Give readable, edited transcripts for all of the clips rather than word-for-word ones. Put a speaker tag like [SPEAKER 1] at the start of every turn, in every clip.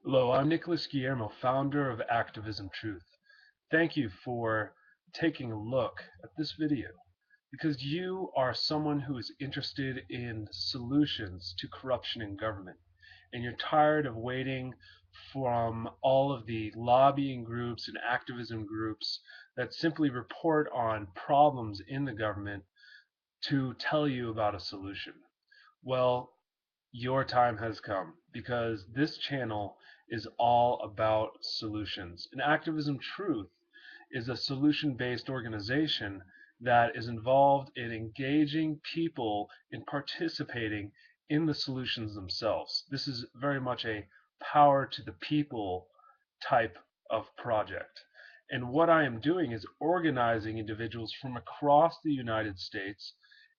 [SPEAKER 1] Hello, I'm Nicholas Guillermo, founder of Activism Truth. Thank you for taking a look at this video because you are someone who is interested in solutions to corruption in government, and you're tired of waiting from all of the lobbying groups and activism groups that simply report on problems in the government to tell you about a solution. Well, your time has come because this channel is all about solutions. And Activism Truth is a solution-based organization that is involved in engaging people in participating in the solutions themselves. This is very much a power to the people type of project. And what I am doing is organizing individuals from across the United States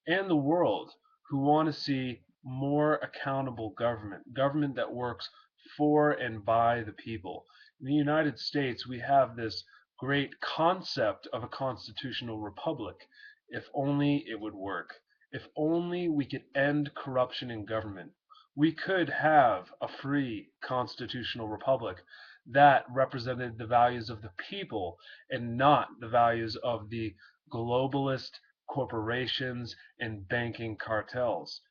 [SPEAKER 1] and the world who want to see more accountable government, government that works for and by the people. In the United States, we have this great concept of a constitutional republic. If only it would work. If only we could end corruption in government. We could have a free constitutional republic that represented the values of the people and not the values of the globalist corporations and banking cartels.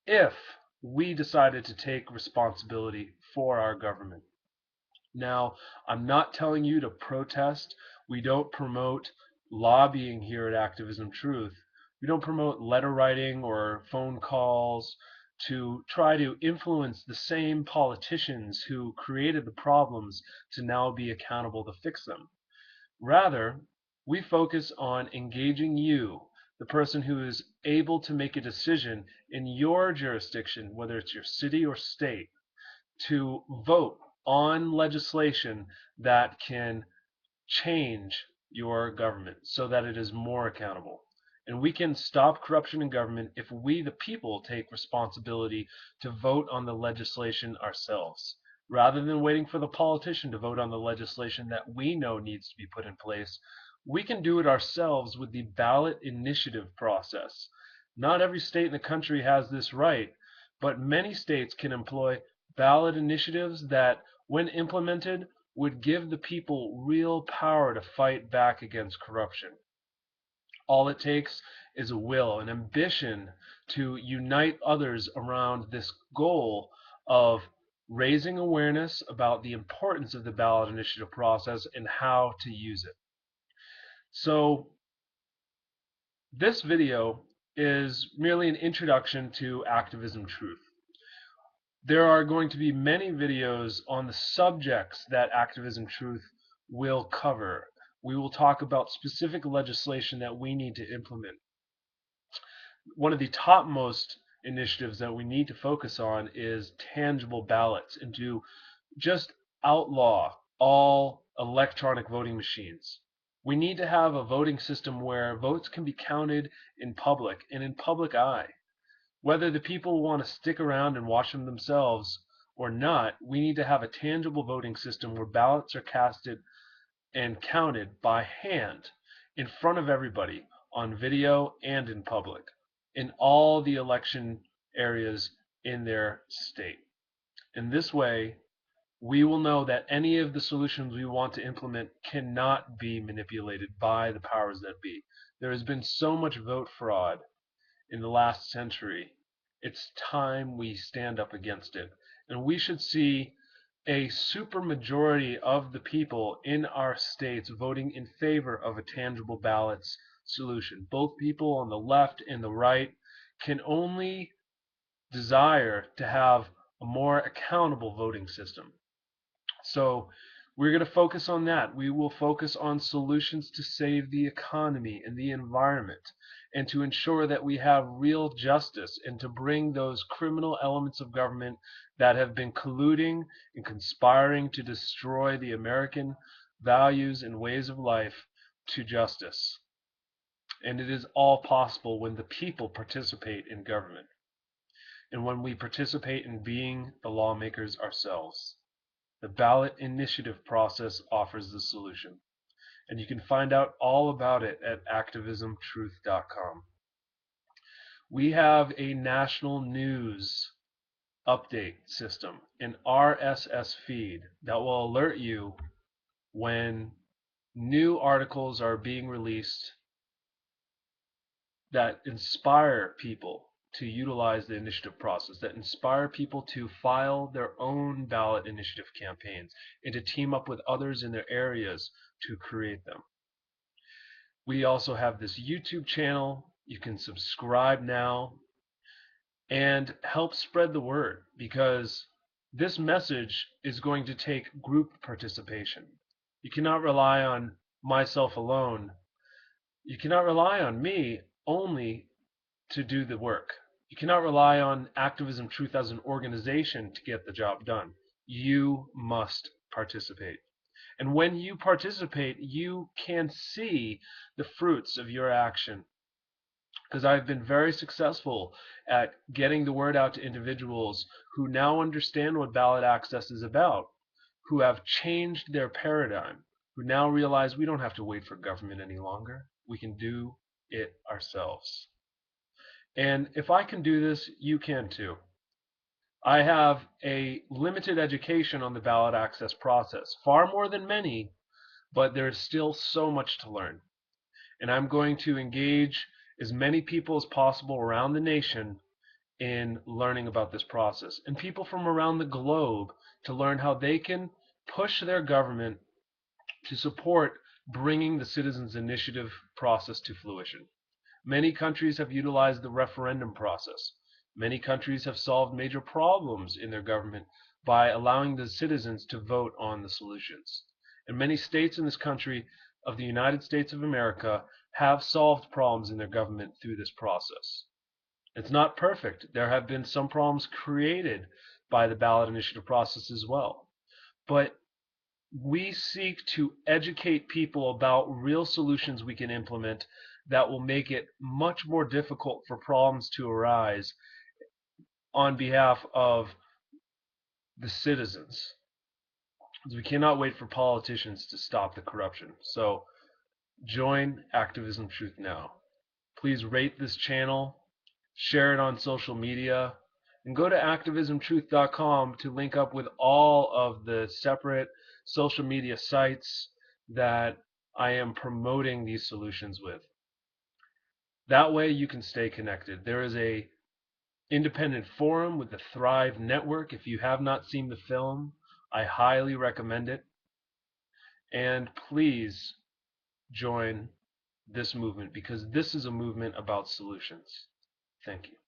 [SPEAKER 1] If we decided to take responsibility for our government. Now, I'm not telling you to protest. We don't promote lobbying here at Activism Truth. We don't promote letter writing or phone calls to try to influence the same politicians who created the problems to now be accountable to fix them. Rather, we focus on engaging you, the person who is able to make a decision in your jurisdiction, whether it's your city or state, to vote on legislation that can change your government so that it is more accountable. And we can stop corruption in government if we, the people, take responsibility to vote on the legislation ourselves. Rather than waiting for the politician to vote on the legislation that we know needs to be put in place, we can do it ourselves with the ballot initiative process. Not every state in the country has this right, but many states can employ ballot initiatives that, when implemented, would give the people real power to fight back against corruption. All it takes is a will, an ambition to unite others around this goal of raising awareness about the importance of the ballot initiative process and how to use it. So this video is merely an introduction to Activism Truth. There are going to be many videos on the subjects that Activism Truth will cover. We will talk about specific legislation that we need to implement. One of the topmost initiatives that we need to focus on is tangible ballots and to just outlaw all electronic voting machines. We need to have a voting system where votes can be counted in public and in public eye. Whether the people want to stick around and watch them themselves or not, we need to have a tangible voting system where ballots are casted and counted by hand in front of everybody on video and in public in all the election areas in their state. In this way, we will know that any of the solutions we want to implement cannot be manipulated by the powers that be. There has been so much vote fraud in the last century. It's time we stand up against it. And we should see a supermajority of the people in our states voting in favor of a tangible ballots solution. Both people on the left and the right can only desire to have a more accountable voting system. So we're going to focus on that. We will focus on solutions to save the economy and the environment and to ensure that we have real justice and to bring those criminal elements of government that have been colluding and conspiring to destroy the American values and ways of life to justice. And it is all possible when the people participate in government and when we participate in being the lawmakers ourselves. The ballot initiative process offers the solution, and you can find out all about it at activismtruth.com. We have a national news update system, an RSS feed that will alert you when new articles are being released that inspire people to utilize the initiative process, that inspire people to file their own ballot initiative campaigns and to team up with others in their areas to create them. We also have this YouTube channel. You can subscribe now and help spread the word, because this message is going to take group participation. You cannot rely on myself alone. You cannot rely on me only to do the work. You cannot rely on Activism Truth as an organization to get the job done. You must participate. And when you participate, you can see the fruits of your action. Because I've been very successful at getting the word out to individuals who now understand what ballot access is about, who have changed their paradigm, who now realize we don't have to wait for government any longer. We can do it ourselves. And if I can do this, you can too. I have a limited education on the ballot access process, far more than many, but there is still so much to learn. And I'm going to engage as many people as possible around the nation in learning about this process, and people from around the globe to learn how they can push their government to support bringing the citizens' initiative process to fruition. Many countries have utilized the referendum process. Many countries have solved major problems in their government by allowing the citizens to vote on the solutions. And many states in this country of the United States of America have solved problems in their government through this process. It's not perfect. There have been some problems created by the ballot initiative process as well. But we seek to educate people about real solutions we can implement that will make it much more difficult for problems to arise on behalf of the citizens. We cannot wait for politicians to stop the corruption. So join Activism Truth now. Please rate this channel, share it on social media, and go to activismtruth.com to link up with all of the separate social media sites that I am promoting these solutions with. That way you can stay connected. There is a independent forum with the Thrive Network. If you have not seen the film, I highly recommend it. And please join this movement, because this is a movement about solutions. Thank you.